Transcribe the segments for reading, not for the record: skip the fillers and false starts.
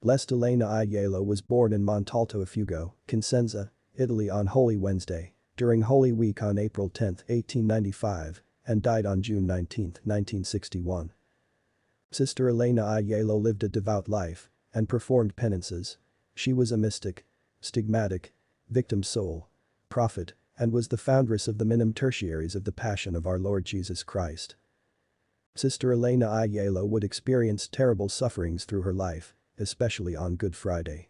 Blessed Elena Aiello was born in Montalto Fugo, Cosenza, Italy on Holy Wednesday, during Holy Week on April 10, 1895, and died on June 19, 1961. Sister Elena Aiello lived a devout life and performed penances. She was a mystic, stigmatic, victim soul, prophet, and was the foundress of the minim tertiaries of the Passion of our Lord Jesus Christ. Sister Elena Aiello would experience terrible sufferings through her life, especially on Good Friday.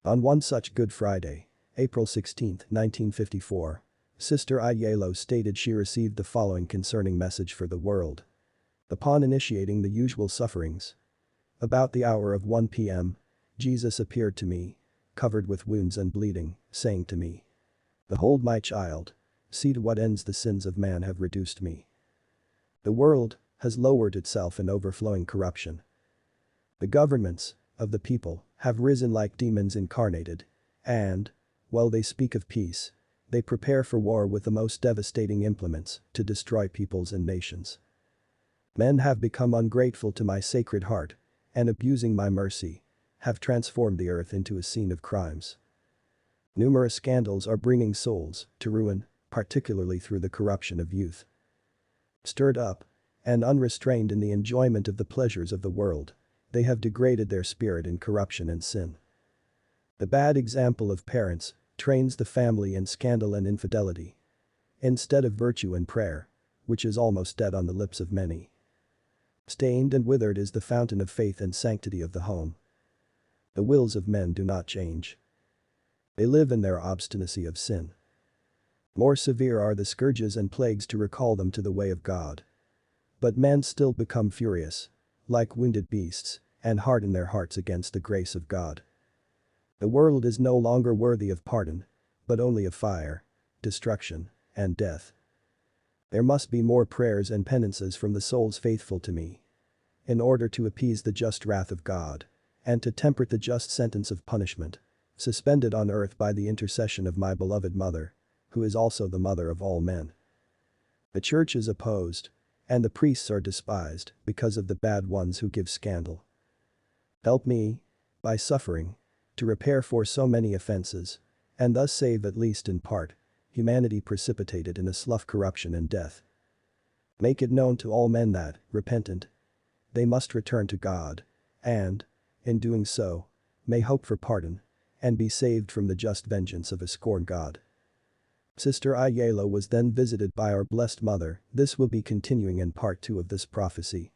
On one such Good Friday, April 16, 1954, Sister Aiello stated she received the following concerning message for the world. Upon initiating the usual sufferings. About the hour of 1 p.m., Jesus appeared to me, covered with wounds and bleeding, saying to me, "Behold my child, see to what ends the sins of man have reduced me. The world has lowered itself in overflowing corruption. The governments of the people have risen like demons incarnated, and, while they speak of peace, they prepare for war with the most devastating implements to destroy peoples and nations. Men have become ungrateful to my sacred heart, and abusing my mercy, have transformed the earth into a scene of crimes. Numerous scandals are bringing souls to ruin, particularly through the corruption of youth. Stirred up and unrestrained in the enjoyment of the pleasures of the world, they have degraded their spirit in corruption and sin. The bad example of parents trains the family in scandal and infidelity, instead of virtue and prayer, which is almost dead on the lips of many. Stained and withered is the fountain of faith and sanctity of the home. The wills of men do not change. They live in their obstinacy of sin. More severe are the scourges and plagues to recall them to the way of God. But men still become furious, like wounded beasts, and harden their hearts against the grace of God. The world is no longer worthy of pardon, but only of fire, destruction, and death. There must be more prayers and penances from the souls faithful to me, in order to appease the just wrath of God, and to temper the just sentence of punishment, suspended on earth by the intercession of my beloved mother, who is also the mother of all men. The church is opposed, and the priests are despised because of the bad ones who give scandal. Help me, by suffering, to repair for so many offenses, and thus save at least in part, humanity precipitated in a slough corruption and death. Make it known to all men that, repentant, they must return to God, and, in doing so, may hope for pardon, and be saved from the just vengeance of a scorned God. Sister Aiello was then visited by our Blessed Mother. This will be continuing in part 2 of this prophecy.